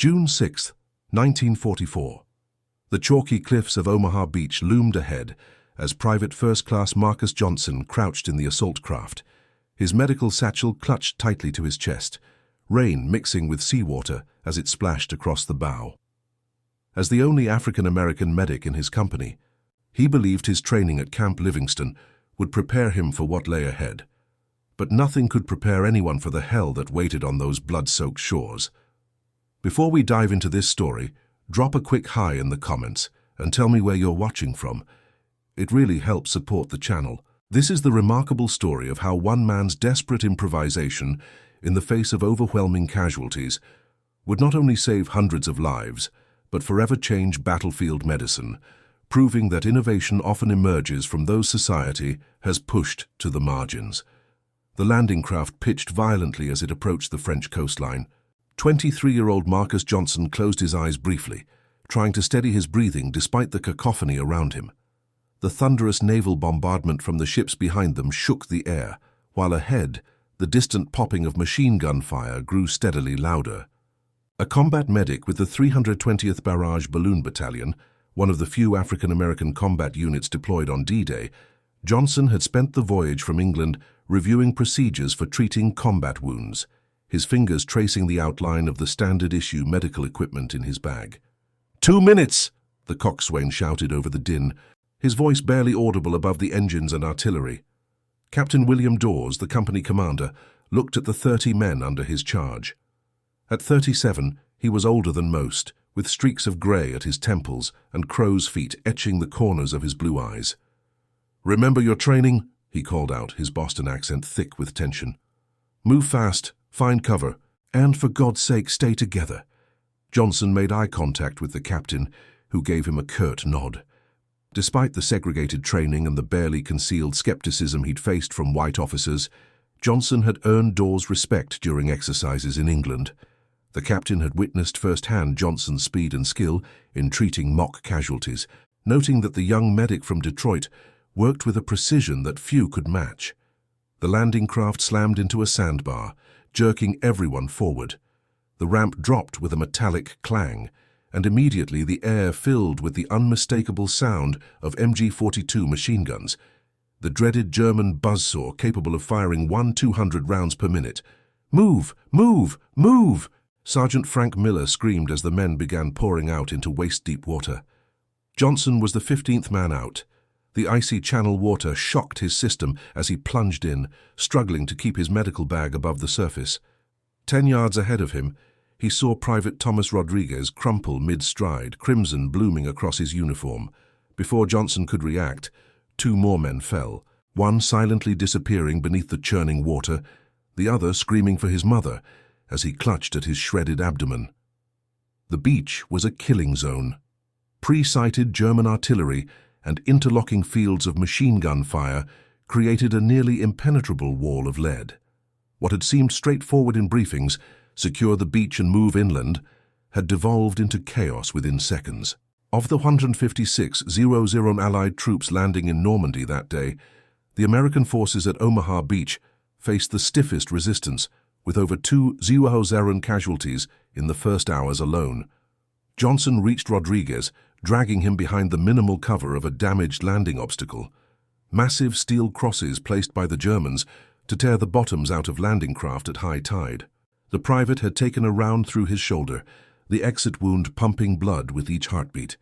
June 6, 1944. The chalky cliffs of Omaha Beach loomed ahead as Private First Class Marcus Johnson crouched in the assault craft, his medical satchel clutched tightly to his chest, rain mixing with seawater as it splashed across the bow. As the only African-American medic in his company, he believed his training at Camp Livingston would prepare him for what lay ahead. But nothing could prepare anyone for the hell that waited on those blood-soaked shores. Before we dive into this story, drop a quick hi in the comments and tell me where you're watching from. It really helps support the channel. This is the remarkable story of how one man's desperate improvisation in the face of overwhelming casualties would not only save hundreds of lives, but forever change battlefield medicine, proving that innovation often emerges from those society has pushed to the margins. The landing craft pitched violently as it approached the French coastline. 23-year-old Marcus Johnson closed his eyes briefly, trying to steady his breathing despite the cacophony around him. The thunderous naval bombardment from the ships behind them shook the air, while ahead, the distant popping of machine gun fire grew steadily louder. A combat medic with the 320th Barrage Balloon Battalion, one of the few African-American combat units deployed on D-Day, Johnson had spent the voyage from England reviewing procedures for treating combat wounds, his fingers tracing the outline of the standard-issue medical equipment in his bag. 2 minutes! The coxswain shouted over the din, his voice barely audible above the engines and artillery. Captain William Dawes, the company commander, looked at the 30 men under his charge. At 37, he was older than most, with streaks of grey at his temples and crow's feet etching the corners of his blue eyes. "Remember your training?" he called out, his Boston accent thick with tension. "Move fast, find cover, and for God's sake stay together." Johnson made eye contact with the captain, who gave him a curt nod. Despite the segregated training and the barely concealed skepticism he'd faced from white officers, Johnson had earned Dawes' respect during exercises in England. The captain had witnessed firsthand Johnson's speed and skill in treating mock casualties, noting that the young medic from Detroit worked with a precision that few could match. The landing craft slammed into a sandbar, jerking everyone forward. The ramp dropped with a metallic clang, and immediately the air filled with the unmistakable sound of MG-42 machine guns, the dreaded German buzzsaw capable of firing 200 rounds per minute. "Move! Move! Move!" Sergeant Frank Miller screamed as the men began pouring out into waist-deep water. Johnson was the 15th man out. The icy channel water shocked his system as he plunged in, struggling to keep his medical bag above the surface. 10 yards ahead of him, he saw Private Thomas Rodriguez crumple mid-stride, crimson blooming across his uniform. Before Johnson could react, 2 more men fell, one silently disappearing beneath the churning water, the other screaming for his mother as he clutched at his shredded abdomen. The beach was a killing zone. Pre-sighted German artillery and interlocking fields of machine gun fire created a nearly impenetrable wall of lead. What had seemed straightforward in briefings, secure the beach and move inland, had devolved into chaos within seconds. Of the 156,000 Allied troops landing in Normandy that day, the American forces at Omaha Beach faced the stiffest resistance, with over 2,000 casualties in the first hours alone. Johnson reached Rodriguez, dragging him behind the minimal cover of a damaged landing obstacle. Massive steel crosses placed by the Germans to tear the bottoms out of landing craft at high tide. The private had taken a round through his shoulder, the exit wound pumping blood with each heartbeat.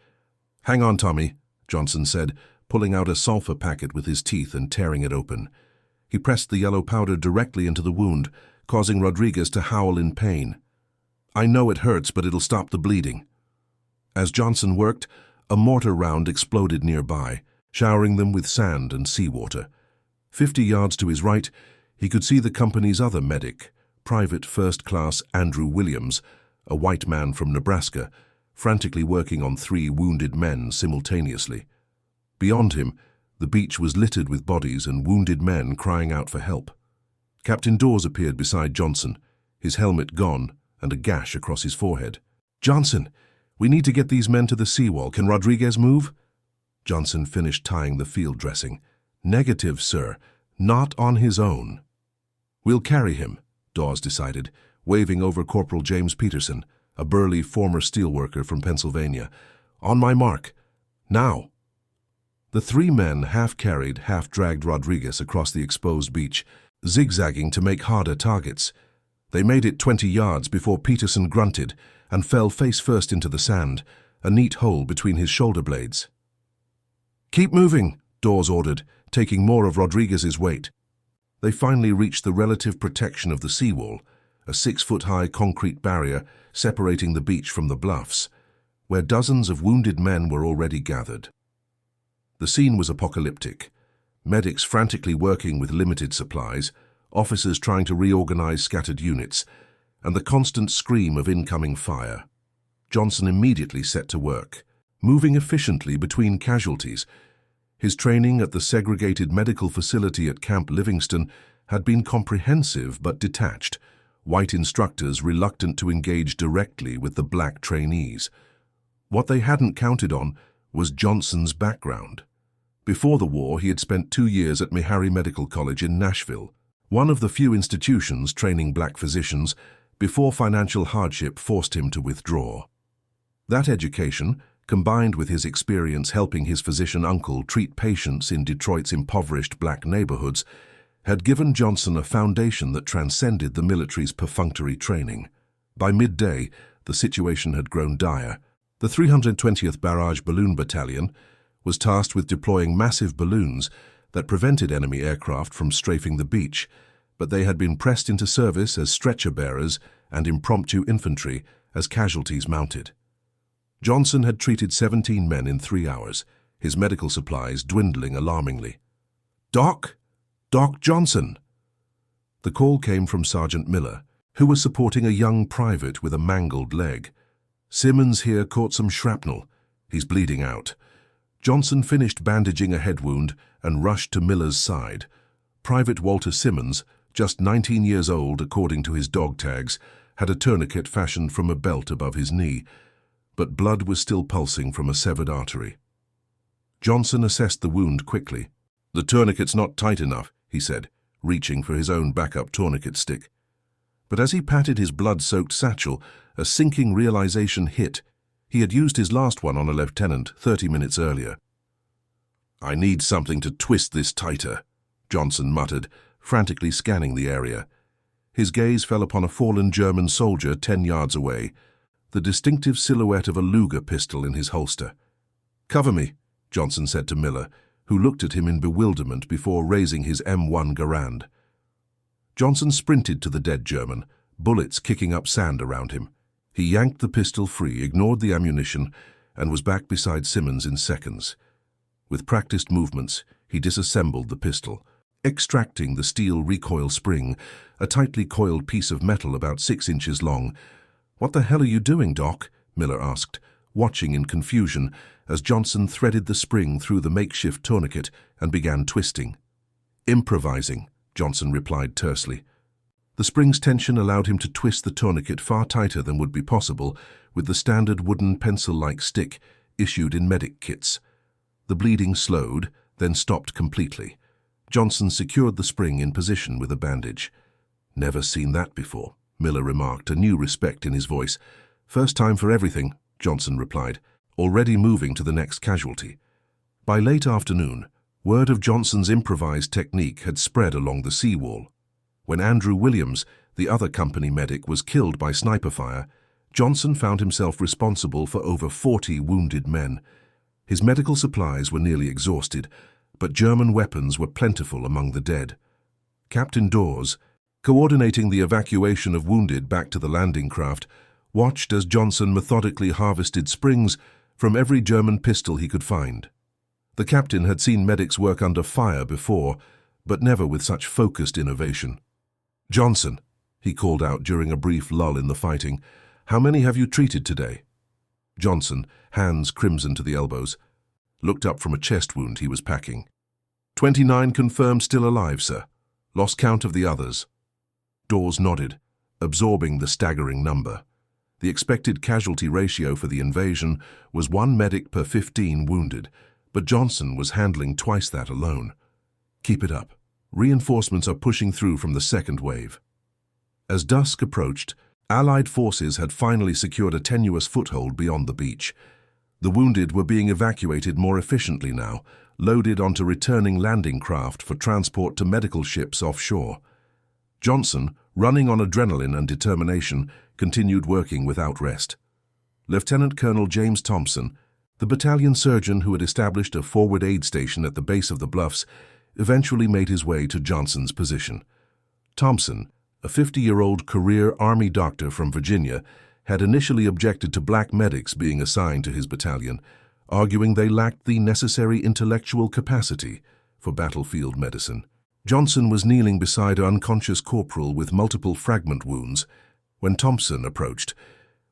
"Hang on, Tommy," Johnson said, pulling out a sulfur packet with his teeth and tearing it open. He pressed the yellow powder directly into the wound, causing Rodriguez to howl in pain. "I know it hurts, but it'll stop the bleeding." As Johnson worked, a mortar round exploded nearby, showering them with sand and seawater. 50 yards to his right, he could see the company's other medic, Private First Class Andrew Williams, a white man from Nebraska, frantically working on 3 wounded men simultaneously. Beyond him, the beach was littered with bodies and wounded men crying out for help. Captain Dawes appeared beside Johnson, his helmet gone and a gash across his forehead. "Johnson, we need to get these men to the seawall. Can Rodriguez move?" Johnson finished tying the field dressing. "Negative, sir. Not on his own." "We'll carry him," Dawes decided, waving over Corporal James Peterson, a burly former steelworker from Pennsylvania. "On my mark. Now!" The three men half-carried, half-dragged Rodriguez across the exposed beach, zigzagging to make harder targets. They made it 20 yards before Peterson grunted and fell face-first into the sand, a neat hole between his shoulder blades. "Keep moving," Dawes ordered, taking more of Rodriguez's weight. They finally reached the relative protection of the seawall, a 6-foot-high concrete barrier separating the beach from the bluffs, where dozens of wounded men were already gathered. The scene was apocalyptic. Medics frantically working with limited supplies, officers trying to reorganize scattered units, and the constant scream of incoming fire. Johnson immediately set to work, moving efficiently between casualties. His training at the segregated medical facility at Camp Livingston had been comprehensive but detached, white instructors reluctant to engage directly with the black trainees. What they hadn't counted on was Johnson's background. Before the war, he had spent 2 years at Meharry Medical College in Nashville, one of the few institutions training black physicians, before financial hardship forced him to withdraw. That education, combined with his experience helping his physician uncle treat patients in Detroit's impoverished black neighborhoods, had given Johnson a foundation that transcended the military's perfunctory training. By midday, the situation had grown dire. The 320th Barrage Balloon Battalion was tasked with deploying massive balloons that prevented enemy aircraft from strafing the beach, but they had been pressed into service as stretcher-bearers and impromptu infantry as casualties mounted. Johnson had treated 17 men in 3 hours, his medical supplies dwindling alarmingly. "Doc? Doc Johnson!" The call came from Sergeant Miller, who was supporting a young private with a mangled leg. "Simmons here caught some shrapnel. He's bleeding out." Johnson finished bandaging a head wound and rushed to Miller's side. Private Walter Simmons, just 19 years old according to his dog tags, had a tourniquet fashioned from a belt above his knee, but blood was still pulsing from a severed artery. Johnson assessed the wound quickly. "The tourniquet's not tight enough," he said, reaching for his own backup tourniquet stick. But as he patted his blood-soaked satchel, a sinking realization hit. He had used his last one on a lieutenant 30 minutes earlier. "I need something to twist this tighter," Johnson muttered, frantically scanning the area. His gaze fell upon a fallen German soldier 10 yards away, the distinctive silhouette of a Luger pistol in his holster. "Cover me," Johnson said to Miller, who looked at him in bewilderment before raising his M1 Garand. Johnson sprinted to the dead German, bullets kicking up sand around him. He yanked the pistol free, ignored the ammunition, and was back beside Simmons in seconds. With practiced movements, he disassembled the pistol, extracting the steel recoil spring, a tightly coiled piece of metal about 6 inches long. "What the hell are you doing, Doc?" Miller asked, watching in confusion as Johnson threaded the spring through the makeshift tourniquet and began twisting. "Improvising," Johnson replied tersely. The spring's tension allowed him to twist the tourniquet far tighter than would be possible with the standard wooden pencil-like stick issued in medic kits. The bleeding slowed, then stopped completely. Johnson secured the spring in position with a bandage. "Never seen that before," Miller remarked, a new respect in his voice. "First time for everything," Johnson replied, already moving to the next casualty. By late afternoon, word of Johnson's improvised technique had spread along the seawall. When Andrew Williams, the other company medic, was killed by sniper fire, Johnson found himself responsible for over 40 wounded men. His medical supplies were nearly exhausted, but German weapons were plentiful among the dead. Captain Dawes, coordinating the evacuation of wounded back to the landing craft, watched as Johnson methodically harvested springs from every German pistol he could find. The captain had seen medics work under fire before, but never with such focused innovation. "Johnson," he called out during a brief lull in the fighting, "how many have you treated today?" Johnson, hands crimson to the elbows, looked up from a chest wound he was packing. 29 confirmed still alive, sir. Lost count of the others." Dawes nodded, absorbing the staggering number. The expected casualty ratio for the invasion was 1 medic per 15 wounded, but Johnson was handling twice that alone. "Keep it up. Reinforcements are pushing through from the second wave." As dusk approached, Allied forces had finally secured a tenuous foothold beyond the beach. The wounded were being evacuated more efficiently now, loaded onto returning landing craft for transport to medical ships offshore. Johnson, running on adrenaline and determination, continued working without rest. Lieutenant Colonel James Thompson, the battalion surgeon who had established a forward aid station at the base of the bluffs, eventually made his way to Johnson's position. Thompson, a 50-year-old career Army doctor from Virginia, had initially objected to black medics being assigned to his battalion, arguing they lacked the necessary intellectual capacity for battlefield medicine. Johnson was kneeling beside an unconscious corporal with multiple fragment wounds when Thompson approached.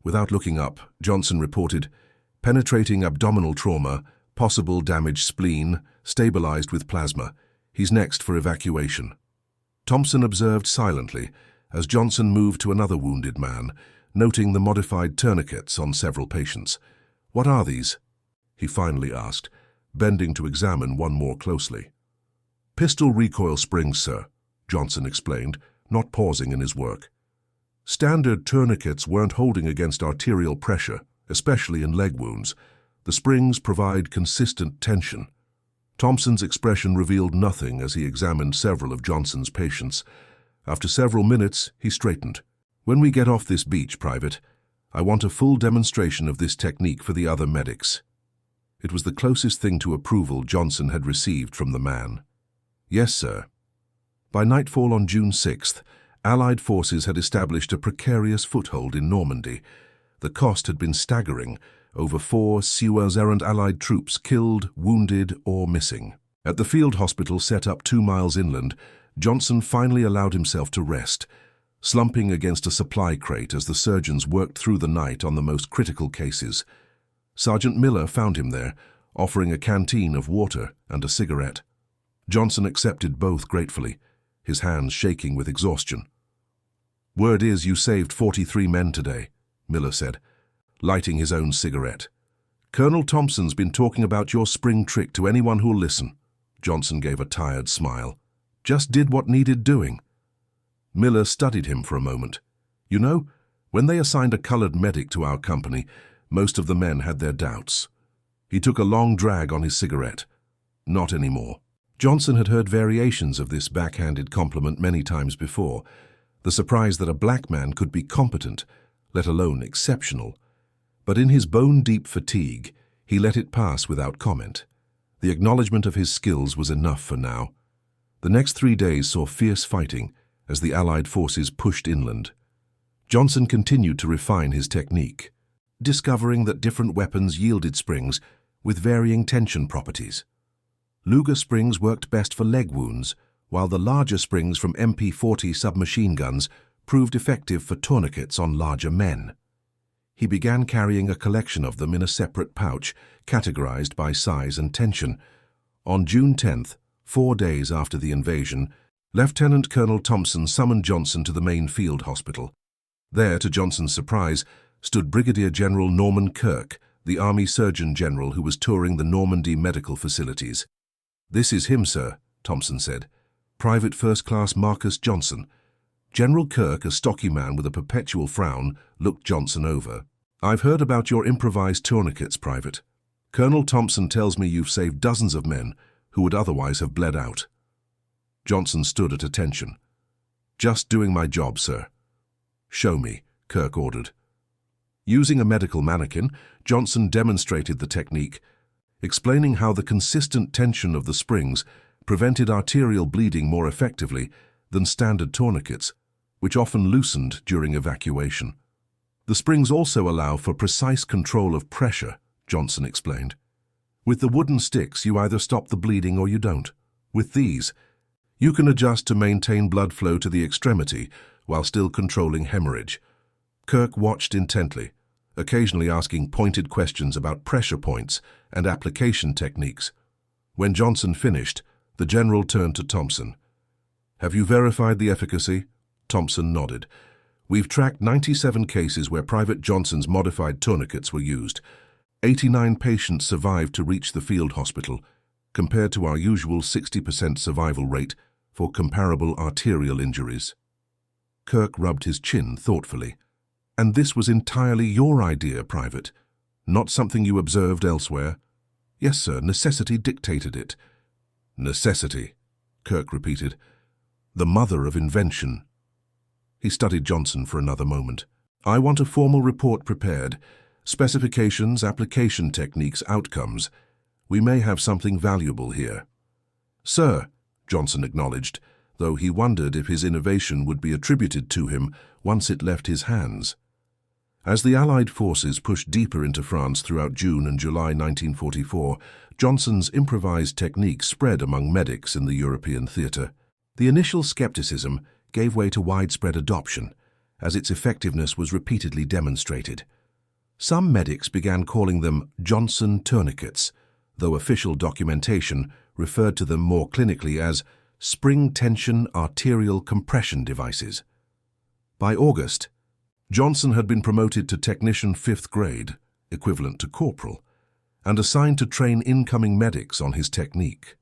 Without looking up, Johnson reported, "Penetrating abdominal trauma, possible damaged spleen, stabilized with plasma. He's next for evacuation." Thompson observed silently as Johnson moved to another wounded man, noting the modified tourniquets on several patients. "What are these?" he finally asked, bending to examine one more closely. "Pistol recoil springs, sir," Johnson explained, not pausing in his work. "Standard tourniquets weren't holding against arterial pressure, especially in leg wounds. The springs provide consistent tension." Thompson's expression revealed nothing as he examined several of Johnson's patients. After several minutes, he straightened. "When we get off this beach, Private, I want a full demonstration of this technique for the other medics." It was the closest thing to approval Johnson had received from the man. "Yes, sir." By nightfall on June 6th, Allied forces had established a precarious foothold in Normandy. The cost had been staggering, over 4 Suez-errant Allied troops killed, wounded, or missing. At the field hospital set up 2 miles inland, Johnson finally allowed himself to rest, slumping against a supply crate as the surgeons worked through the night on the most critical cases. Sergeant Miller found him there, offering a canteen of water and a cigarette. Johnson accepted both gratefully, his hands shaking with exhaustion. "Word is you saved 43 men today," Miller said, lighting his own cigarette. "Colonel Thompson's been talking about your spring trick to anyone who'll listen." Johnson gave a tired smile. "Just did what needed doing." Miller studied him for a moment. "You know, when they assigned a colored medic to our company, most of the men had their doubts." He took a long drag on his cigarette. "Not anymore." Johnson had heard variations of this backhanded compliment many times before. The surprise that a black man could be competent, let alone exceptional. But in his bone-deep fatigue, he let it pass without comment. The acknowledgement of his skills was enough for now. The next 3 days saw fierce fighting as the Allied forces pushed inland. Johnson continued to refine his technique, discovering that different weapons yielded springs with varying tension properties. Luger springs worked best for leg wounds, while the larger springs from MP-40 submachine guns proved effective for tourniquets on larger men. He began carrying a collection of them in a separate pouch, categorized by size and tension. On June 10th, 4 days after the invasion, Lieutenant Colonel Thompson summoned Johnson to the main field hospital. There, to Johnson's surprise, stood Brigadier General Norman Kirk, the Army Surgeon General who was touring the Normandy medical facilities. "This is him, sir," Thompson said. "Private First Class Marcus Johnson." General Kirk, a stocky man with a perpetual frown, looked Johnson over. "I've heard about your improvised tourniquets, Private. Colonel Thompson tells me you've saved dozens of men who would otherwise have bled out." Johnson stood at attention. "Just doing my job, sir." "Show me," Kirk ordered. Using a medical mannequin, Johnson demonstrated the technique, explaining how the consistent tension of the springs prevented arterial bleeding more effectively than standard tourniquets, which often loosened during evacuation. "The springs also allow for precise control of pressure," Johnson explained. "With the wooden sticks, you either stop the bleeding or you don't. With these, you can adjust to maintain blood flow to the extremity while still controlling hemorrhage." Kirk watched intently, occasionally asking pointed questions about pressure points and application techniques. When Johnson finished, the general turned to Thompson. "Have you verified the efficacy?" Thompson nodded. "We've tracked 97 cases where Private Johnson's modified tourniquets were used. 89 patients survived to reach the field hospital, compared to our usual 60% survival rate for comparable arterial injuries." Kirk rubbed his chin thoughtfully. And this was entirely your idea, Private, not something you observed elsewhere? Yes, sir, necessity dictated it. Necessity, Kirk repeated. The mother of invention. He studied Johnson for another moment. I want a formal report prepared. Specifications, application techniques, outcomes. We may have something valuable here. Sir, Johnson acknowledged, though he wondered if his innovation would be attributed to him once it left his hands. As the Allied forces pushed deeper into France throughout June and July 1944, Johnson's improvised technique spread among medics in the European theatre. The initial skepticism gave way to widespread adoption, as its effectiveness was repeatedly demonstrated. Some medics began calling them Johnson tourniquets, though official documentation referred to them more clinically as spring-tension arterial compression devices. By August, Johnson had been promoted to Technician 5th grade, equivalent to corporal, and assigned to train incoming medics on his technique.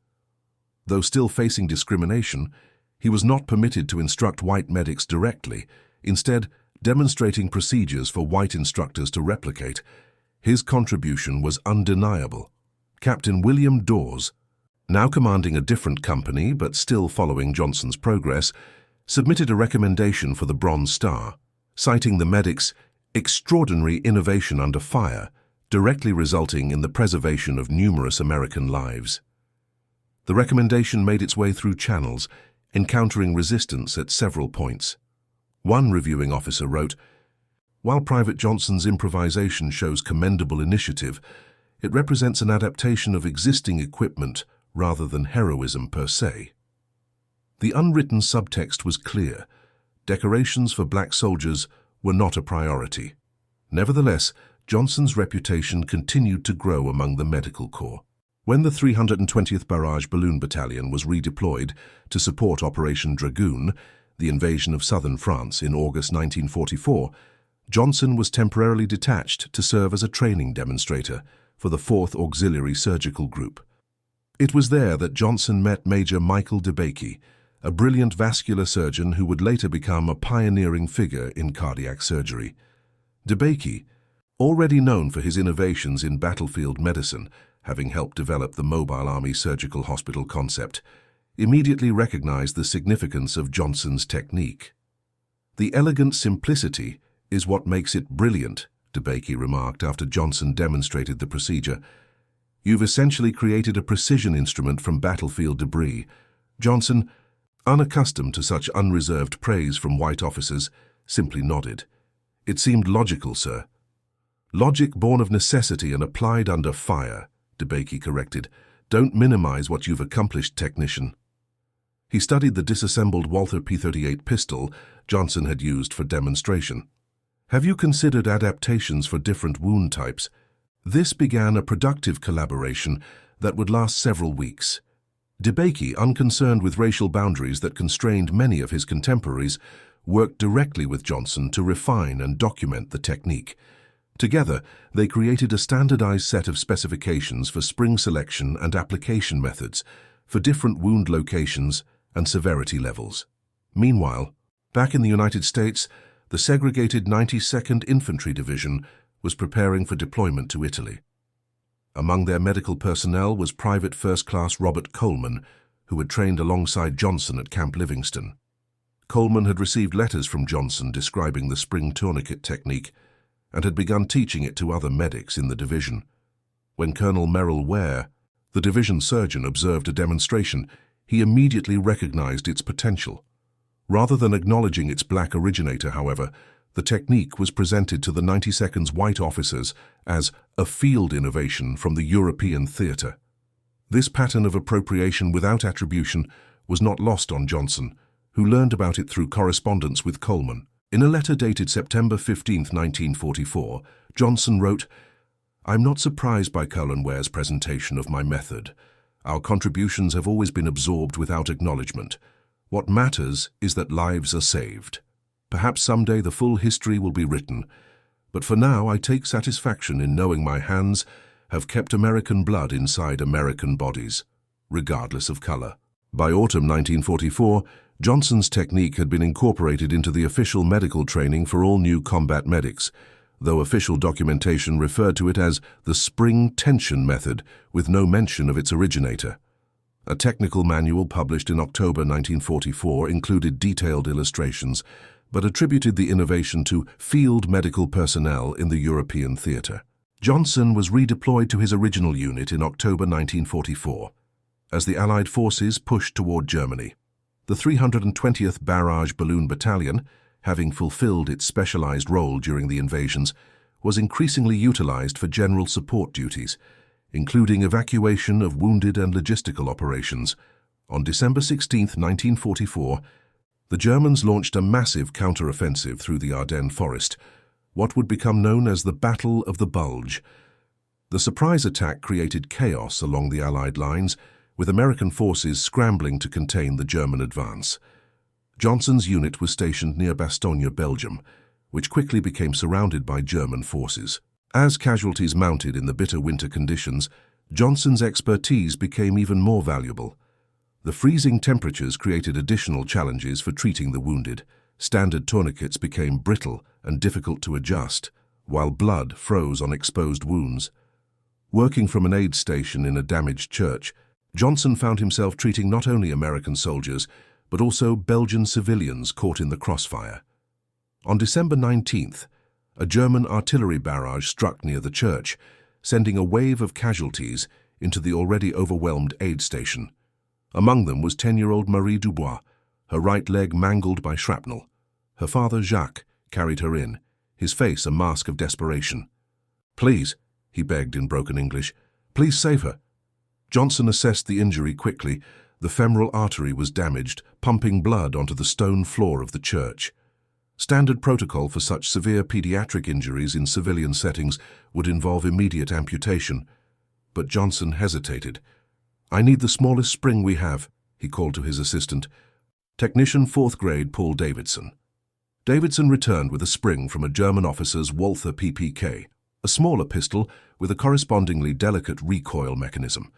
Though still facing discrimination, he was not permitted to instruct white medics directly, instead demonstrating procedures for white instructors to replicate. His contribution was undeniable. Captain William Dawes, now commanding a different company but still following Johnson's progress, submitted a recommendation for the Bronze Star, citing the medic's extraordinary innovation under fire, directly resulting in the preservation of numerous American lives. The recommendation made its way through channels, encountering resistance at several points. One reviewing officer wrote, "While Private Johnson's improvisation shows commendable initiative, it represents an adaptation of existing equipment rather than heroism per se." The unwritten subtext was clear. Decorations for black soldiers were not a priority. Nevertheless, Johnson's reputation continued to grow among the medical corps. When the 320th Barrage Balloon Battalion was redeployed to support Operation Dragoon, the invasion of southern France in August 1944, Johnson was temporarily detached to serve as a training demonstrator for the 4th Auxiliary Surgical Group. It was there that Johnson met Major Michael DeBakey, a brilliant vascular surgeon who would later become a pioneering figure in cardiac surgery. DeBakey, already known for his innovations in battlefield medicine, having helped develop the Mobile Army Surgical Hospital concept, immediately recognized the significance of Johnson's technique. "The elegant simplicity is what makes it brilliant," DeBakey remarked after Johnson demonstrated the procedure. "You've essentially created a precision instrument from battlefield debris." Johnson, unaccustomed to such unreserved praise from white officers, simply nodded. "It seemed logical, sir." "Logic born of necessity and applied under fire," DeBakey corrected. "Don't minimize what you've accomplished, technician." He studied the disassembled Walther P38 pistol Johnson had used for demonstration. "Have you considered adaptations for different wound types?" This began a productive collaboration that would last several weeks. DeBakey, unconcerned with racial boundaries that constrained many of his contemporaries, worked directly with Johnson to refine and document the technique. Together, they created a standardized set of specifications for spring selection and application methods for different wound locations and severity levels. Meanwhile, back in the United States, the segregated 92nd Infantry Division was preparing for deployment to Italy. Among their medical personnel was Private First Class Robert Coleman, who had trained alongside Johnson at Camp Livingston. Coleman had received letters from Johnson describing the spring tourniquet technique and had begun teaching it to other medics in the division. When Colonel Merrill Ware, the division surgeon, observed a demonstration, he immediately recognized its potential. Rather than acknowledging its black originator, however, the technique was presented to the 92nd's white officers as a field innovation from the European theatre. This pattern of appropriation without attribution was not lost on Johnson, who learned about it through correspondence with Coleman. In a letter dated September 15, 1944, Johnson wrote, "I'm not surprised by Colonel Ware's presentation of my method. Our contributions have always been absorbed without acknowledgement. What matters is that lives are saved. Perhaps someday the full history will be written, but for now I take satisfaction in knowing my hands have kept American blood inside American bodies, regardless of color." By autumn 1944, Johnson's technique had been incorporated into the official medical training for all new combat medics, though official documentation referred to it as the spring tension method, with no mention of its originator. A technical manual published in October 1944 included detailed illustrations, but attributed the innovation to field medical personnel in the European theatre. Johnson was redeployed to his original unit in October 1944, as the Allied forces pushed toward Germany. The 320th Barrage Balloon Battalion, having fulfilled its specialized role during the invasions, was increasingly utilized for general support duties, including evacuation of wounded and logistical operations. On December 16, 1944, the Germans launched a massive counter-offensive through the Ardennes forest, what would become known as the Battle of the Bulge. The surprise attack created chaos along the Allied lines, with American forces scrambling to contain the German advance. Johnson's unit was stationed near Bastogne, Belgium, which quickly became surrounded by German forces. As casualties mounted in the bitter winter conditions, Johnson's expertise became even more valuable. The freezing temperatures created additional challenges for treating the wounded. Standard tourniquets became brittle and difficult to adjust, while blood froze on exposed wounds. Working from an aid station in a damaged church, Johnson found himself treating not only American soldiers, but also Belgian civilians caught in the crossfire. On December 19th, a German artillery barrage struck near the church, sending a wave of casualties into the already overwhelmed aid station. Among them was 10-year-old Marie Dubois, her right leg mangled by shrapnel. Her father, Jacques, carried her in, his face a mask of desperation. "Please," he begged in broken English, "please save her." Johnson assessed the injury quickly. The femoral artery was damaged, pumping blood onto the stone floor of the church. Standard protocol for such severe pediatric injuries in civilian settings would involve immediate amputation. But Johnson hesitated. "I need the smallest spring we have," he called to his assistant, Technician 4th grade Paul Davidson. Davidson returned with a spring from a German officer's Walther PPK, a smaller pistol with a correspondingly delicate recoil mechanism.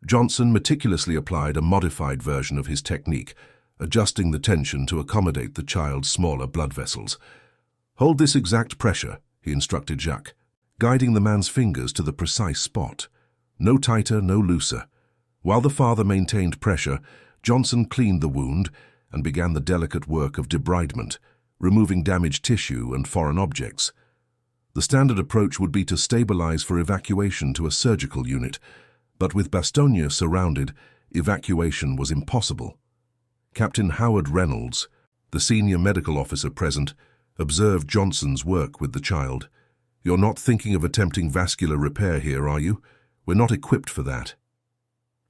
Johnson meticulously applied a modified version of his technique, adjusting the tension to accommodate the child's smaller blood vessels. "Hold this exact pressure," he instructed Jacques, guiding the man's fingers to the precise spot. No tighter, no looser. While the father maintained pressure, Johnson cleaned the wound and began the delicate work of debridement, removing damaged tissue and foreign objects. The standard approach would be to stabilize for evacuation to a surgical unit, but with Bastogne surrounded, evacuation was impossible. Captain Howard Reynolds, the senior medical officer present, observed Johnson's work with the child. "You're not thinking of attempting vascular repair here, are you? We're not equipped for that."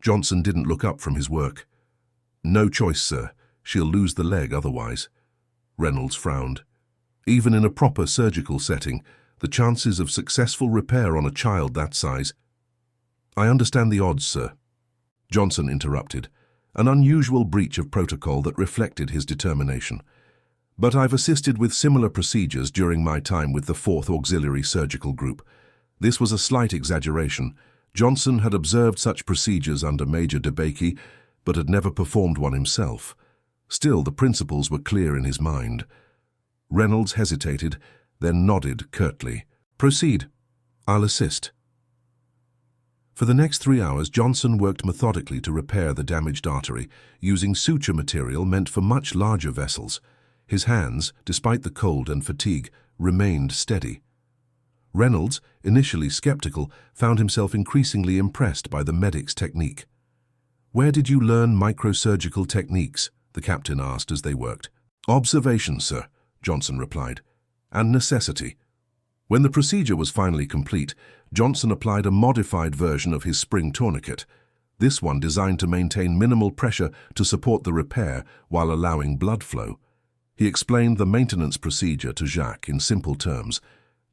Johnson didn't look up from his work. "No choice, sir. She'll lose the leg otherwise." Reynolds frowned. Even in a proper surgical setting, the chances of successful repair on a child that size— "I understand the odds, sir." Johnson interrupted, an unusual breach of protocol that reflected his determination. "But I've assisted with similar procedures during my time with the 4th Auxiliary Surgical Group. This was a slight exaggeration. Johnson had observed such procedures under Major DeBakey, but had never performed one himself. Still, the principles were clear in his mind. Reynolds hesitated, then nodded curtly. "Proceed. I'll assist." For the next 3 hours, Johnson worked methodically to repair the damaged artery, using suture material meant for much larger vessels. His hands, despite the cold and fatigue, remained steady. Reynolds, initially skeptical, found himself increasingly impressed by the medic's technique. "Where did you learn microsurgical techniques?" the captain asked as they worked. "Observation, sir," Johnson replied, "and necessity." When the procedure was finally complete, Johnson applied a modified version of his spring tourniquet, this one designed to maintain minimal pressure to support the repair while allowing blood flow. He explained the maintenance procedure to Jacques in simple terms,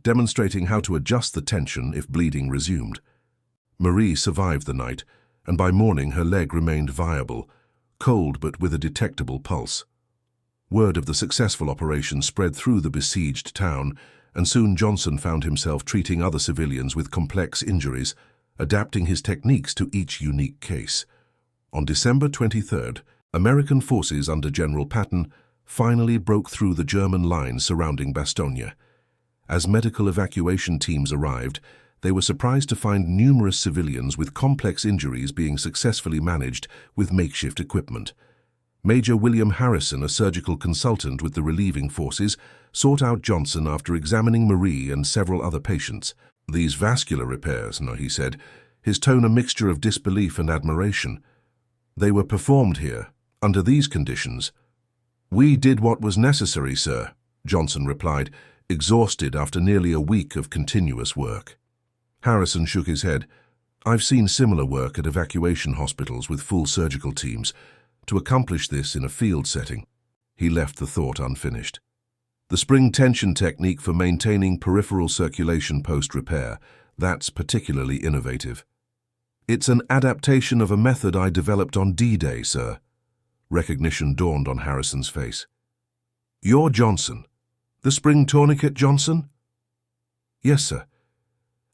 demonstrating how to adjust the tension if bleeding resumed. Marie survived the night, and by morning her leg remained viable, cold but with a detectable pulse. Word of the successful operation spread through the besieged town, and soon Johnson found himself treating other civilians with complex injuries, adapting his techniques to each unique case. On December 23rd, American forces under General Patton finally broke through the German lines surrounding Bastogne. As medical evacuation teams arrived, they were surprised to find numerous civilians with complex injuries being successfully managed with makeshift equipment. Major William Harrison, a surgical consultant with the relieving forces, sought out Johnson after examining Marie and several other patients. "These vascular repairs," he said, his tone a mixture of disbelief and admiration. "They were performed here, under these conditions." "We did what was necessary, sir," Johnson replied, exhausted after nearly a week of continuous work. Harrison shook his head. "I've seen similar work at evacuation hospitals with full surgical teams. To accomplish this in a field setting," he left the thought unfinished. "The spring tension technique for maintaining peripheral circulation post-repair, that's particularly innovative." "It's an adaptation of a method I developed on D-Day, sir." Recognition dawned on Harrison's face. "You're Johnson? The spring tourniquet Johnson?" "Yes, sir."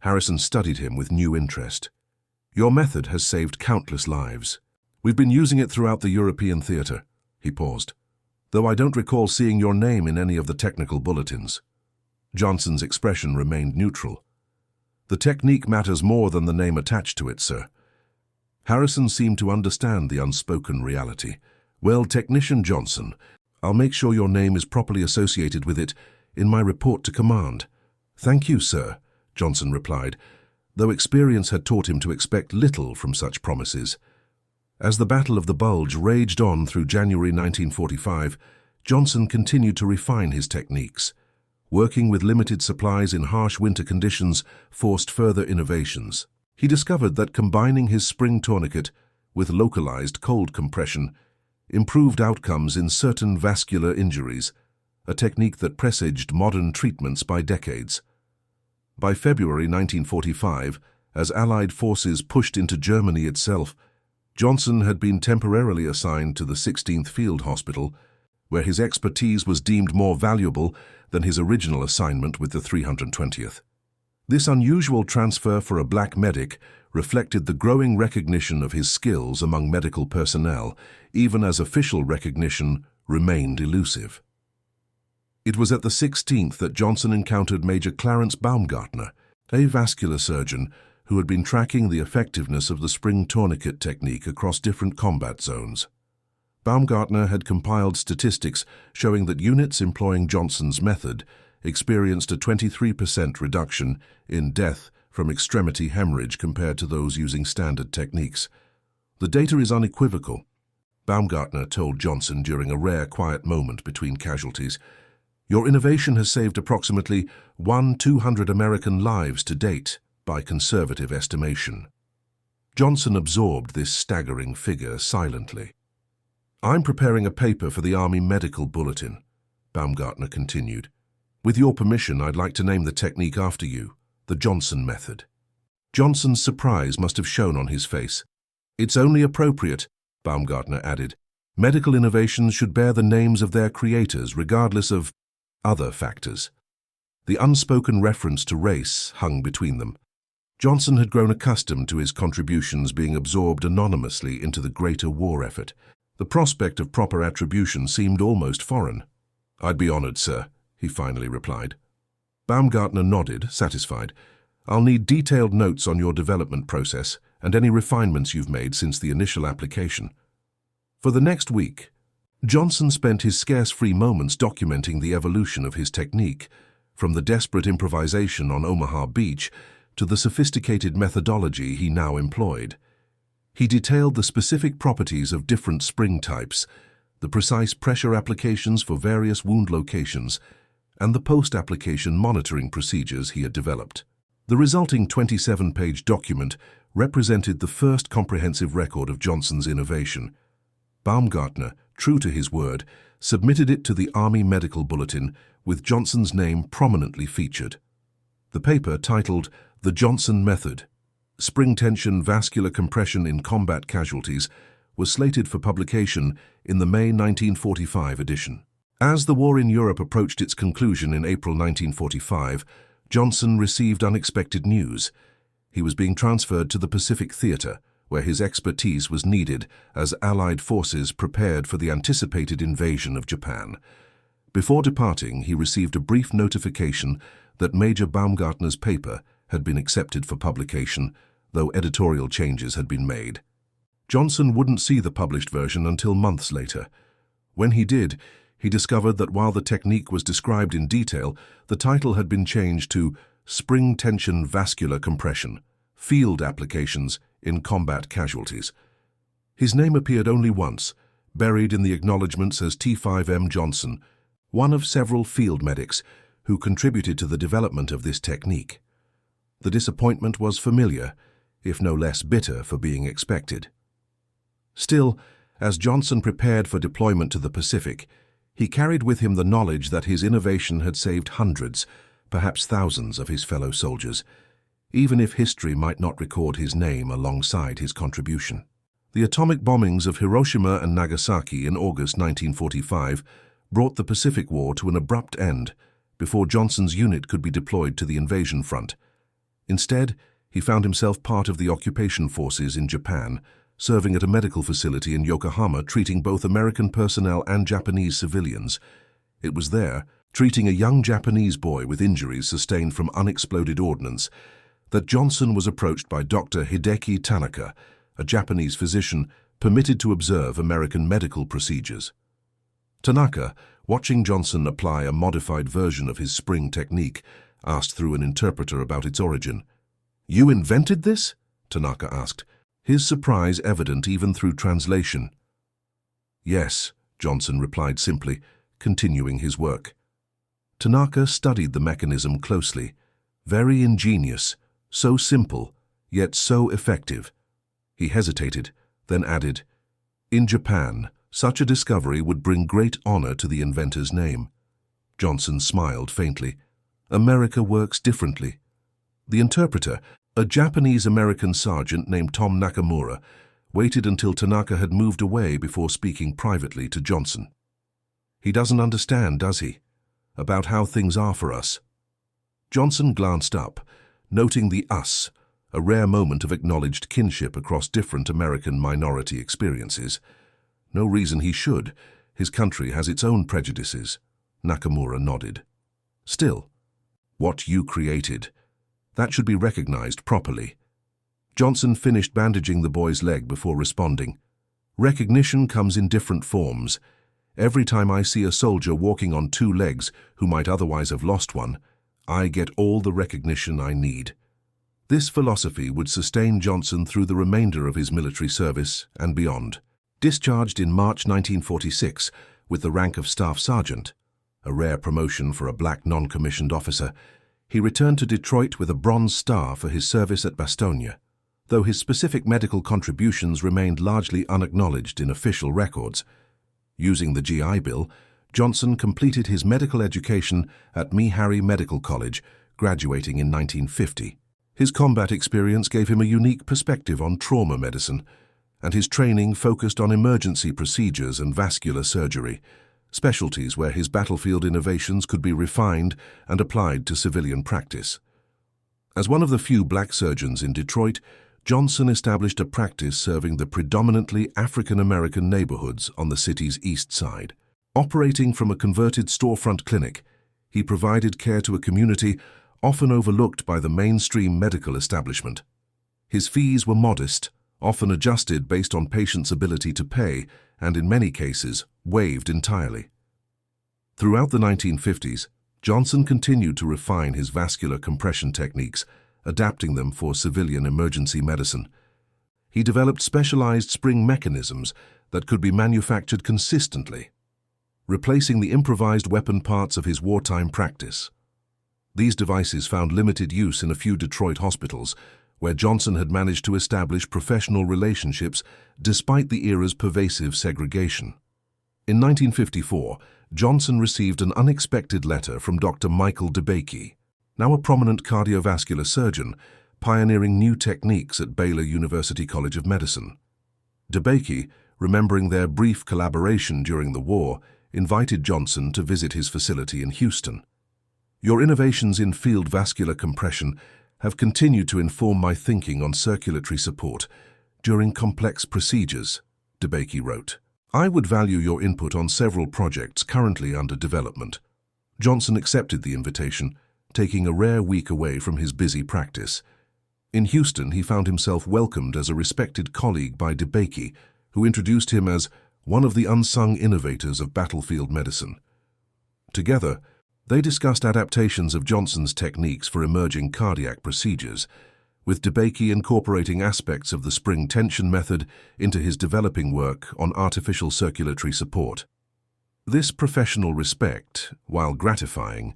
Harrison studied him with new interest. "Your method has saved countless lives. We've been using it throughout the European theater." He paused. "Though I don't recall seeing your name in any of the technical bulletins." Johnson's expression remained neutral. "The technique matters more than the name attached to it, sir." Harrison seemed to understand the unspoken reality. "Well, Technician Johnson, I'll make sure your name is properly associated with it in my report to command." "Thank you, sir," Johnson replied, though experience had taught him to expect little from such promises. As the Battle of the Bulge raged on through January 1945, Johnson continued to refine his techniques. Working with limited supplies in harsh winter conditions forced further innovations. He discovered that combining his spring tourniquet with localized cold compression improved outcomes in certain vascular injuries, a technique that presaged modern treatments by decades. By February 1945, as Allied forces pushed into Germany itself, Johnson had been temporarily assigned to the 16th Field Hospital, where his expertise was deemed more valuable than his original assignment with the 320th. This unusual transfer for a black medic reflected the growing recognition of his skills among medical personnel, even as official recognition remained elusive. It was at the 16th that Johnson encountered Major Clarence Baumgartner, a vascular surgeon who had been tracking the effectiveness of the spring tourniquet technique across different combat zones. Baumgartner had compiled statistics showing that units employing Johnson's method experienced a 23% reduction in death from extremity hemorrhage compared to those using standard techniques. "The data is unequivocal," Baumgartner told Johnson during a rare quiet moment between casualties. "Your innovation has saved approximately 1/200 American lives to date, by conservative estimation." Johnson absorbed this staggering figure silently. "I'm preparing a paper for the Army Medical Bulletin," Baumgartner continued. "With your permission, I'd like to name the technique after you, the Johnson method." Johnson's surprise must have shown on his face. "It's only appropriate," Baumgartner added. "Medical innovations should bear the names of their creators, regardless of other factors." The unspoken reference to race hung between them. Johnson had grown accustomed to his contributions being absorbed anonymously into the greater war effort. The prospect of proper attribution seemed almost foreign. "I'd be honored, sir," he finally replied. Baumgartner nodded, satisfied. "I'll need detailed notes on your development process and any refinements you've made since the initial application." For the next week, Johnson spent his scarce free moments documenting the evolution of his technique, from the desperate improvisation on Omaha Beach to the sophisticated methodology he now employed. He detailed the specific properties of different spring types, the precise pressure applications for various wound locations, and the post-application monitoring procedures he had developed. The resulting 27-page document represented the first comprehensive record of Johnson's innovation. Baumgartner, true to his word, submitted it to the Army Medical Bulletin with Johnson's name prominently featured. The paper, titled "The Johnson Method: Spring Tension Vascular Compression in Combat Casualties," was slated for publication in the May 1945 edition. As the war in Europe approached its conclusion in April 1945, Johnson received unexpected news. He was being transferred to the Pacific Theater, where his expertise was needed as Allied forces prepared for the anticipated invasion of Japan. Before departing, he received a brief notification that Major Baumgartner's paper had been accepted for publication, though editorial changes had been made. Johnson wouldn't see the published version until months later. When he did, he discovered that while the technique was described in detail, the title had been changed to Spring Tension Vascular Compression, Field Applications in Combat Casualties. His name appeared only once, buried in the acknowledgements as T5M Johnson, one of several field medics who contributed to the development of this technique. The disappointment was familiar, if no less bitter for being expected. Still, as Johnson prepared for deployment to the Pacific, he carried with him the knowledge that his innovation had saved hundreds, perhaps thousands of his fellow soldiers, even if history might not record his name alongside his contribution. The atomic bombings of Hiroshima and Nagasaki in August 1945 brought the Pacific War to an abrupt end before Johnson's unit could be deployed to the invasion front. Instead, he found himself part of the occupation forces in Japan, serving at a medical facility in Yokohama treating both American personnel and Japanese civilians. It was there, treating a young Japanese boy with injuries sustained from unexploded ordnance, that Johnson was approached by Dr. Hideki Tanaka, a Japanese physician permitted to observe American medical procedures. Tanaka, watching Johnson apply a modified version of his spring technique, asked through an interpreter about its origin. "You invented this?" Tanaka asked, his surprise evident even through translation. "Yes," Johnson replied simply, continuing his work. Tanaka studied the mechanism closely. Very ingenious, so simple, yet so effective. He hesitated, then added, "In Japan, such a discovery would bring great honor to the inventor's name." Johnson smiled faintly. "America works differently." The interpreter, a Japanese-American sergeant named Tom Nakamura, waited until Tanaka had moved away before speaking privately to Johnson. "He doesn't understand, does he? About how things are for us." Johnson glanced up, noting the us, a rare moment of acknowledged kinship across different American minority experiences. No reason he should. His country has its own prejudices. Nakamura nodded. "Still, what you created, that should be recognized properly." Johnson finished bandaging the boy's leg before responding. "Recognition comes in different forms. Every time I see a soldier walking on two legs who might otherwise have lost one, I get all the recognition I need." This philosophy would sustain Johnson through the remainder of his military service and beyond. Discharged in March 1946 with the rank of Staff Sergeant, a rare promotion for a black non-commissioned officer, he returned to Detroit with a Bronze Star for his service at Bastogne, though his specific medical contributions remained largely unacknowledged in official records. Using the GI Bill, Johnson completed his medical education at Meharry Medical College, graduating in 1950. His combat experience gave him a unique perspective on trauma medicine, and his training focused on emergency procedures and vascular surgery, specialties where his battlefield innovations could be refined and applied to civilian practice. As one of the few black surgeons in Detroit, Johnson established a practice serving the predominantly African-American neighborhoods on the city's east side. Operating from a converted storefront clinic, he provided care to a community often overlooked by the mainstream medical establishment. His fees were modest, often adjusted based on patients' ability to pay, and in many cases, waived entirely. Throughout the 1950s, Johnson continued to refine his vascular compression techniques, adapting them for civilian emergency medicine. He developed specialized spring mechanisms that could be manufactured consistently, replacing the improvised weapon parts of his wartime practice. These devices found limited use in a few Detroit hospitals, where Johnson had managed to establish professional relationships despite the era's pervasive segregation. In 1954, Johnson received an unexpected letter from Dr. Michael DeBakey, now a prominent cardiovascular surgeon, pioneering new techniques at Baylor University College of Medicine. DeBakey, remembering their brief collaboration during the war, invited Johnson to visit his facility in Houston. "Your innovations in field vascular compression have continued to inform my thinking on circulatory support. during complex procedures, DeBakey wrote. I would value your input on several projects currently under development. Johnson accepted the invitation, taking a rare week away from his busy practice. In Houston, he found himself welcomed as a respected colleague by DeBakey, who introduced him as one of the unsung innovators of battlefield medicine. Together, they discussed adaptations of Johnson's techniques for emerging cardiac procedures, with DeBakey incorporating aspects of the spring tension method into his developing work on artificial circulatory support. This professional respect, while gratifying,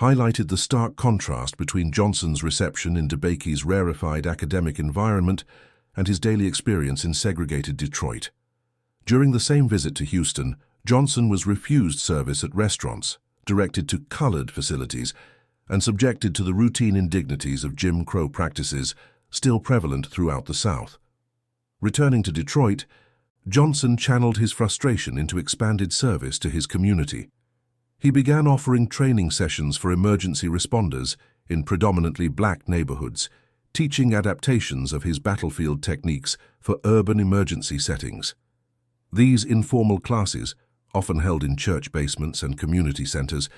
highlighted the stark contrast between Johnson's reception in DeBakey's rarefied academic environment and his daily experience in segregated Detroit. During the same visit to Houston, Johnson was refused service at restaurants, directed to colored facilities, and subjected to the routine indignities of Jim Crow practices still prevalent throughout the South. Returning to Detroit, Johnson channeled his frustration into expanded service to his community. He began offering training sessions for emergency responders in predominantly black neighborhoods, teaching adaptations of his battlefield techniques for urban emergency settings. These informal classes, often held in church basements and community centers,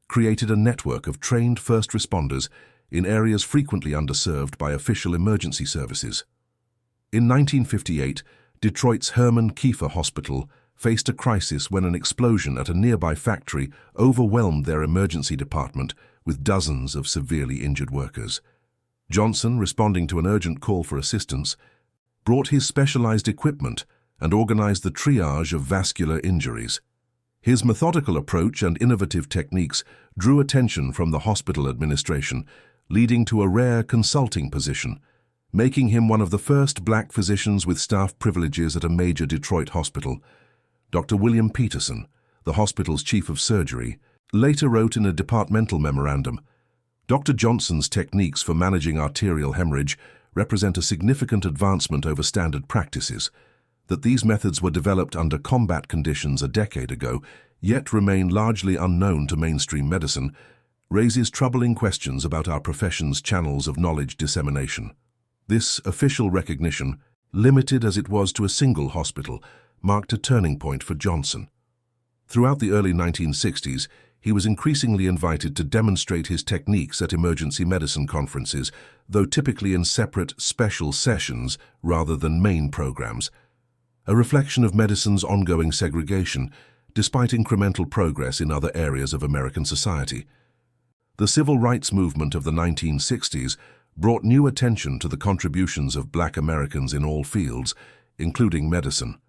created a network of trained first responders in areas frequently underserved by official emergency services. In 1958, Detroit's Herman Kiefer Hospital faced a crisis when an explosion at a nearby factory overwhelmed their emergency department with dozens of severely injured workers. Johnson, responding to an urgent call for assistance, brought his specialized equipment and organized the triage of vascular injuries. His methodical approach and innovative techniques drew attention from the hospital administration, leading to a rare consulting position, making him one of the first black physicians with staff privileges at a major Detroit hospital. Dr. William Peterson, the hospital's chief of surgery, later wrote in a departmental memorandum, Dr. Johnson's techniques for managing arterial hemorrhage represent a significant advancement over standard practices. That these methods were developed under combat conditions a decade ago, yet remain largely unknown to mainstream medicine, raises troubling questions about our profession's channels of knowledge dissemination. This official recognition, limited as it was to a single hospital, marked a turning point for Johnson. Throughout the early 1960s, he was increasingly invited to demonstrate his techniques at emergency medicine conferences, though typically in separate, special sessions rather than main programs. A reflection of medicine's ongoing segregation, despite incremental progress in other areas of American society. The civil rights movement of the 1960s brought new attention to the contributions of black Americans in all fields, including medicine.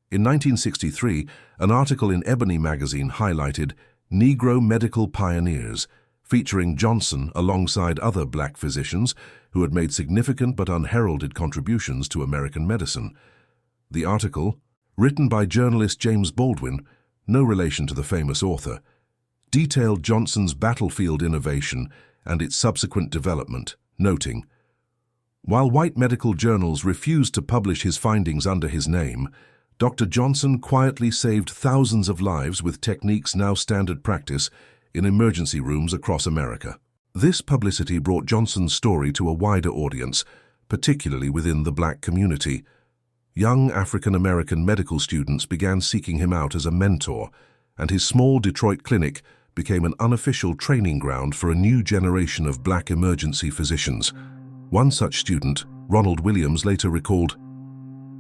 In 1963, an article in Ebony magazine highlighted Negro Medical Pioneers, featuring Johnson alongside other black physicians who had made significant but unheralded contributions to American medicine. The article, written by journalist James Baldwin, no relation to the famous author, detailed Johnson's battlefield innovation and its subsequent development, noting, while white medical journals refused to publish his findings under his name, Dr. Johnson quietly saved thousands of lives with techniques now standard practice in emergency rooms across America. This publicity brought Johnson's story to a wider audience, particularly within the black community. Young African-American medical students began seeking him out as a mentor, and his small Detroit clinic became an unofficial training ground for a new generation of black emergency physicians. One such student, Ronald Williams, later recalled,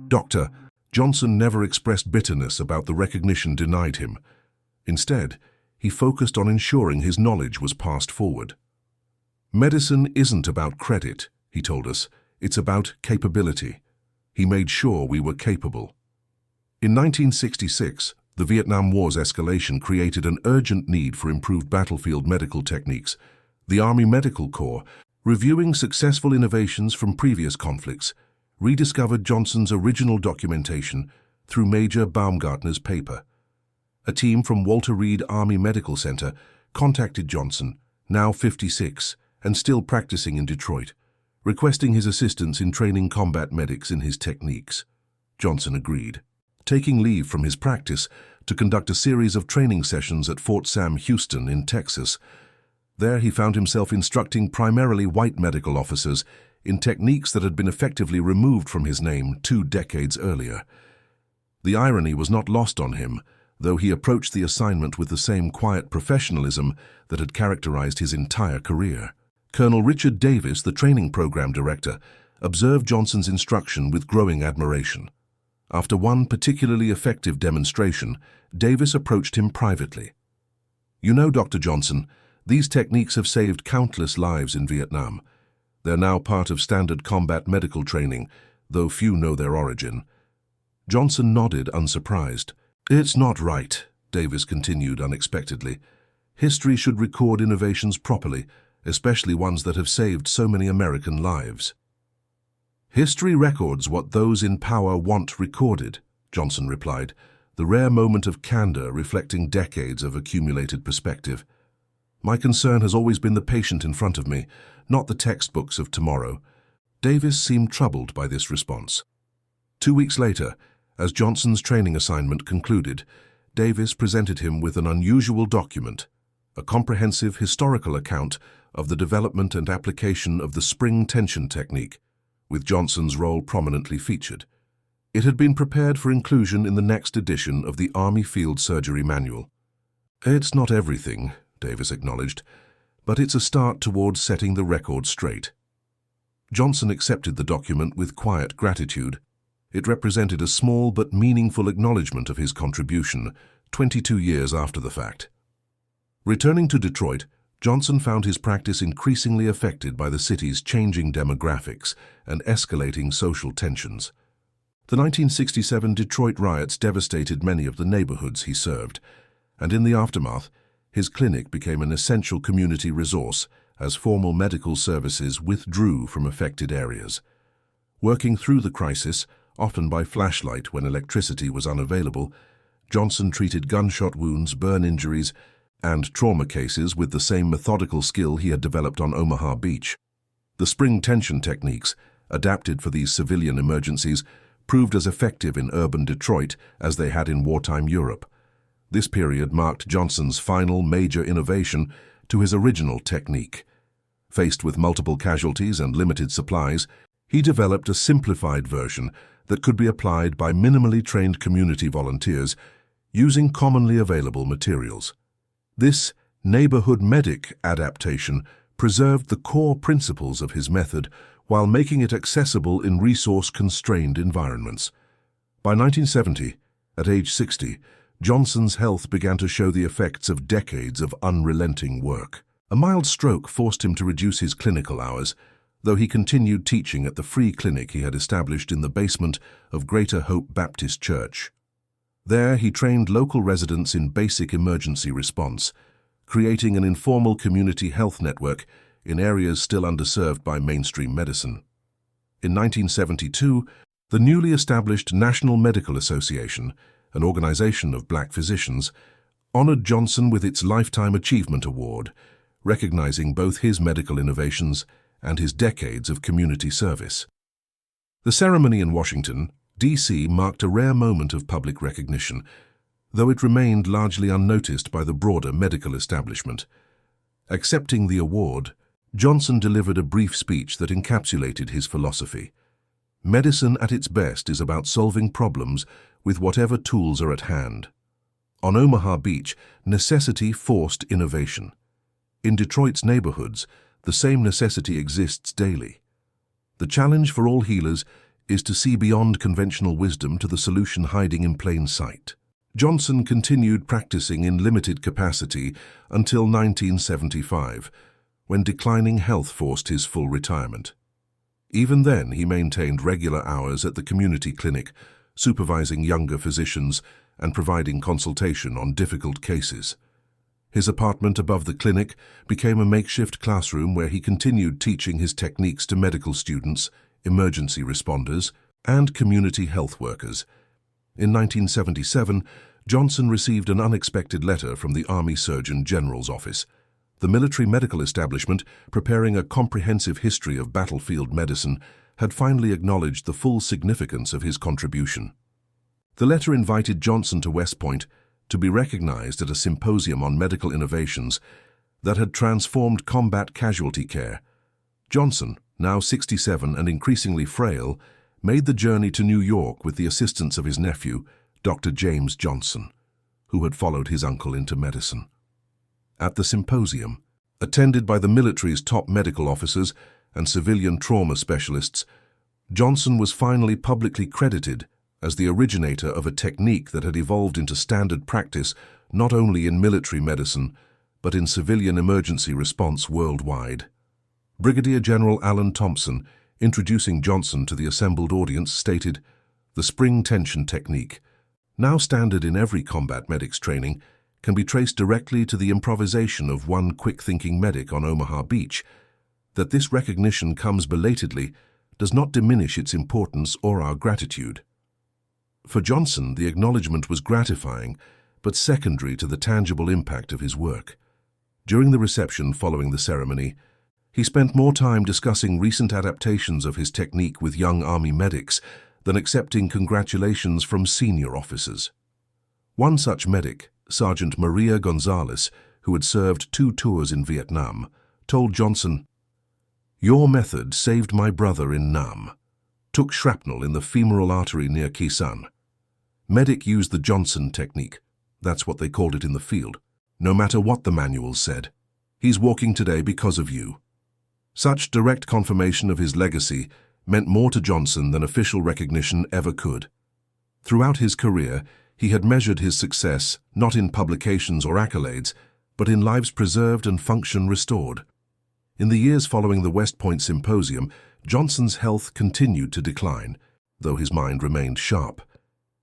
Dr. Johnson never expressed bitterness about the recognition denied him. Instead, he focused on ensuring his knowledge was passed forward. Medicine isn't about credit, he told us, it's about capability. He made sure we were capable. In 1966, the Vietnam War's escalation created an urgent need for improved battlefield medical techniques. The Army Medical Corps, reviewing successful innovations from previous conflicts, rediscovered Johnson's original documentation through Major Baumgartner's paper. A team from Walter Reed Army Medical Center contacted Johnson, now 56 and still practicing in Detroit, requesting his assistance in training combat medics in his techniques. Johnson agreed, taking leave from his practice to conduct a series of training sessions at Fort Sam Houston in Texas. There he found himself instructing primarily white medical officers in techniques that had been effectively removed from his name 2 decades earlier. The irony was not lost on him, though he approached the assignment with the same quiet professionalism that had characterized his entire career. Colonel Richard Davis, the training program director, observed Johnson's instruction with growing admiration. After one particularly effective demonstration, Davis approached him privately. "You know, Dr. Johnson, these techniques have saved countless lives in Vietnam. They're now part of standard combat medical training, though few know their origin." Johnson nodded, unsurprised. "It's not right," Davis continued unexpectedly. "History should record innovations properly, especially ones that have saved so many American lives." "History records what those in power want recorded," Johnson replied, the rare moment of candor reflecting decades of accumulated perspective. "My concern has always been the patient in front of me, not the textbooks of tomorrow." Davis seemed troubled by this response. 2 weeks later, as Johnson's training assignment concluded, Davis presented him with an unusual document, a comprehensive historical account of the development and application of the spring tension technique, with Johnson's role prominently featured. It had been prepared for inclusion in the next edition of the Army Field Surgery Manual. "It's not everything," Davis acknowledged, "but it's a start towards setting the record straight." Johnson accepted the document with quiet gratitude. It represented a small but meaningful acknowledgement of his contribution 22 years after the fact. Returning to Detroit, Johnson found his practice increasingly affected by the city's changing demographics and escalating social tensions. The 1967 Detroit riots devastated many of the neighborhoods he served, and in the aftermath, his clinic became an essential community resource as formal medical services withdrew from affected areas. Working through the crisis, often by flashlight when electricity was unavailable, Johnson treated gunshot wounds, burn injuries, and trauma cases with the same methodical skill he had developed on Omaha Beach. The spring tension techniques, adapted for these civilian emergencies, proved as effective in urban Detroit as they had in wartime Europe. This period marked Johnson's final major innovation to his original technique. Faced with multiple casualties and limited supplies, he developed a simplified version that could be applied by minimally trained community volunteers using commonly available materials. This neighborhood medic adaptation preserved the core principles of his method while making it accessible in resource-constrained environments. By 1970, at age 60, Johnson's health began to show the effects of decades of unrelenting work. A mild stroke forced him to reduce his clinical hours, though he continued teaching at the free clinic he had established in the basement of Greater Hope Baptist Church. There, he trained local residents in basic emergency response, creating an informal community health network in areas still underserved by mainstream medicine. In 1972, the newly established National Medical Association, an organization of black physicians, honored Johnson with its Lifetime Achievement Award, recognizing both his medical innovations and his decades of community service. The ceremony in Washington, D.C. marked a rare moment of public recognition, though it remained largely unnoticed by the broader medical establishment. Accepting the award, Johnson delivered a brief speech that encapsulated his philosophy. Medicine at its best is about solving problems with whatever tools are at hand. On Omaha Beach, necessity forced innovation. In Detroit's neighborhoods, the same necessity exists daily. The challenge for all healers is to see beyond conventional wisdom to the solution hiding in plain sight. Johnson continued practicing in limited capacity until 1975, when declining health forced his full retirement. Even then, he maintained regular hours at the community clinic, supervising younger physicians and providing consultation on difficult cases. His apartment above the clinic became a makeshift classroom where he continued teaching his techniques to medical students, emergency responders, and community health workers. In 1977, Johnson received an unexpected letter from the Army Surgeon General's office. The military medical establishment, preparing a comprehensive history of battlefield medicine, had finally acknowledged the full significance of his contribution. The letter invited Johnson to West Point to be recognized at a symposium on medical innovations that had transformed combat casualty care. Johnson, now 67 and increasingly frail, made the journey to New York with the assistance of his nephew, Dr. James Johnson, who had followed his uncle into medicine. At the symposium, attended by the military's top medical officers and civilian trauma specialists, Johnson was finally publicly credited as the originator of a technique that had evolved into standard practice not only in military medicine, but in civilian emergency response worldwide. Brigadier General Alan Thompson, introducing Johnson to the assembled audience, stated, "The spring tension technique, now standard in every combat medics training, can be traced directly to the improvisation of one quick-thinking medic on Omaha Beach. That this recognition comes belatedly does not diminish its importance or our gratitude." For Johnson, the acknowledgement was gratifying, but secondary to the tangible impact of his work. During the reception following the ceremony, he spent more time discussing recent adaptations of his technique with young Army medics than accepting congratulations from senior officers. One such medic, Sergeant Maria Gonzalez, who had served 2 tours in Vietnam, told Johnson, "Your method saved my brother in Nam. Took shrapnel in the femoral artery near Khe Sanh. Medic used the Johnson technique. That's what they called it in the field. No matter what the manuals said. He's walking today because of you." Such direct confirmation of his legacy meant more to Johnson than official recognition ever could. Throughout his career, he had measured his success not in publications or accolades, but in lives preserved and function restored. In the years following the West Point Symposium, Johnson's health continued to decline, though his mind remained sharp.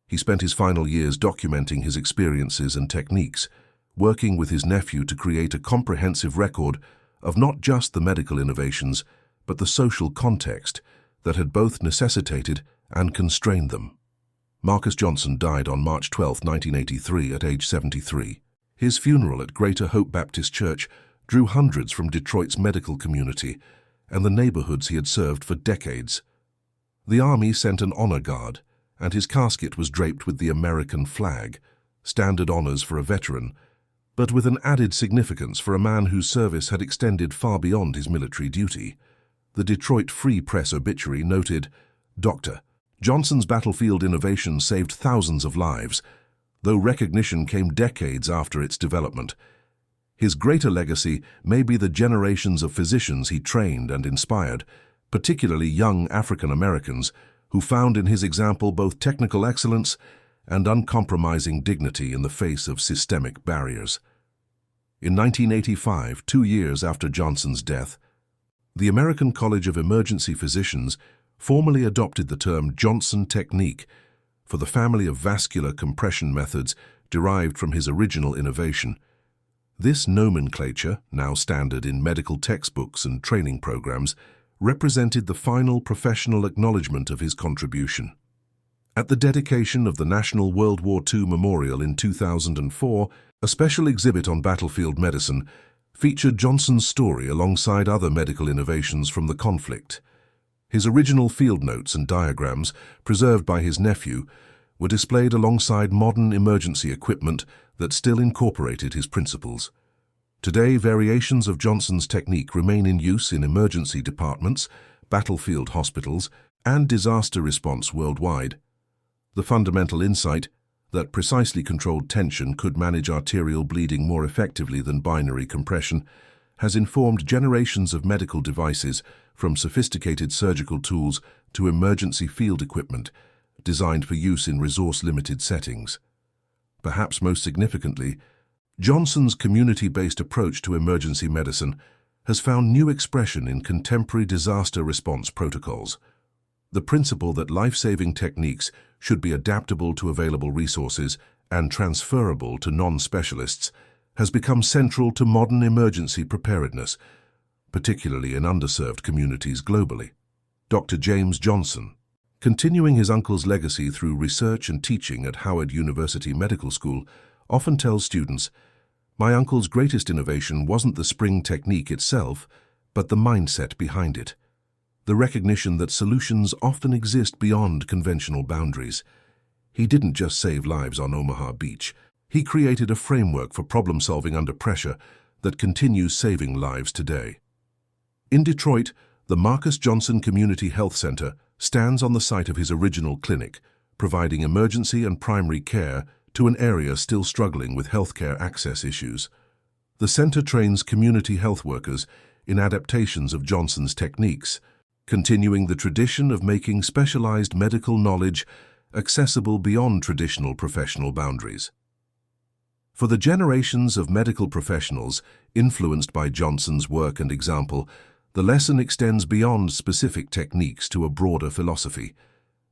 He spent his final years documenting his experiences and techniques, working with his nephew to create a comprehensive record of not just the medical innovations, but the social context that had both necessitated and constrained them. Marcus Johnson died on March 12, 1983, at age 73. His funeral at Greater Hope Baptist Church drew hundreds from Detroit's medical community and the neighborhoods he had served for decades. The Army sent an honor guard, and his casket was draped with the American flag, standard honors for a veteran, but with an added significance for a man whose service had extended far beyond his military duty. The Detroit Free Press obituary noted, "Dr. Johnson's battlefield innovation saved thousands of lives, though recognition came decades after its development. His greater legacy may be the generations of physicians he trained and inspired, particularly young African Americans, who found in his example both technical excellence and uncompromising dignity in the face of systemic barriers." In 1985, 2 years after Johnson's death, the American College of Emergency Physicians formally adopted the term Johnson technique for the family of vascular compression methods derived from his original innovation. This nomenclature, now standard in medical textbooks and training programs, represented the final professional acknowledgement of his contribution. At the dedication of the National World War II Memorial in 2004, a special exhibit on battlefield medicine featured Johnson's story alongside other medical innovations from the conflict. His original field notes and diagrams, preserved by his nephew, were displayed alongside modern emergency equipment that still incorporated his principles. Today, variations of Johnson's technique remain in use in emergency departments, battlefield hospitals, and disaster response worldwide. The fundamental insight that precisely controlled tension could manage arterial bleeding more effectively than binary compression has informed generations of medical devices, from sophisticated surgical tools to emergency field equipment designed for use in resource-limited settings. Perhaps most significantly, Johnson's community-based approach to emergency medicine has found new expression in contemporary disaster response protocols. The principle that life-saving techniques should be adaptable to available resources and transferable to non-specialists has become central to modern emergency preparedness, particularly in underserved communities globally. Dr. James Johnson, continuing his uncle's legacy through research and teaching at Howard University Medical School, often tells students, "My uncle's greatest innovation wasn't the spring technique itself, but the mindset behind it. The recognition that solutions often exist beyond conventional boundaries. He didn't just save lives on Omaha Beach. He created a framework for problem-solving under pressure that continues saving lives today." In Detroit, The Marcus Johnson Community Health Center stands on the site of his original clinic, providing emergency and primary care to an area still struggling with healthcare access issues. The center trains community health workers in adaptations of Johnson's techniques, continuing the tradition of making specialized medical knowledge accessible beyond traditional professional boundaries. For the generations of medical professionals influenced by Johnson's work and example, the lesson extends beyond specific techniques to a broader philosophy,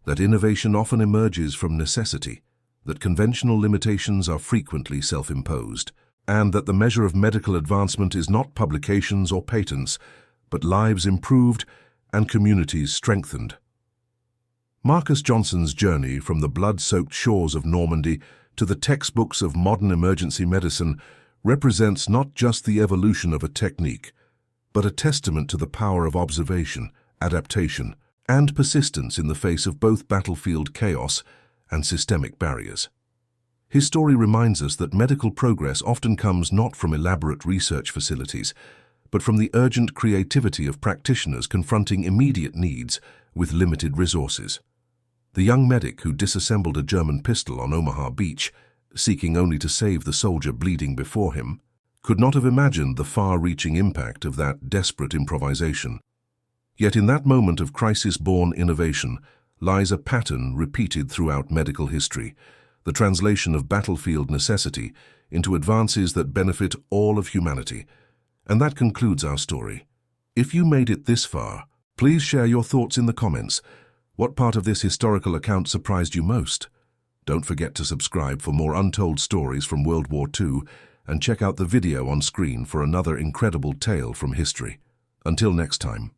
that innovation often emerges from necessity, that conventional limitations are frequently self-imposed, and that the measure of medical advancement is not publications or patents, but lives improved and communities strengthened. Marcus Johnson's journey from the blood-soaked shores of Normandy to the textbooks of modern emergency medicine represents not just the evolution of a technique, but a testament to the power of observation, adaptation, and persistence in the face of both battlefield chaos and systemic barriers. His story reminds us that medical progress often comes not from elaborate research facilities, but from the urgent creativity of practitioners confronting immediate needs with limited resources. The young medic who disassembled a German pistol on Omaha Beach, seeking only to save the soldier bleeding before him, could not have imagined the far-reaching impact of that desperate improvisation. Yet in that moment of crisis-born innovation lies a pattern repeated throughout medical history, the translation of battlefield necessity into advances that benefit all of humanity. And that concludes our story. If you made it this far, please share your thoughts in the comments. What part of this historical account surprised you most? Don't forget to subscribe for more untold stories from World War II and check out the video on screen for another incredible tale from history. Until next time.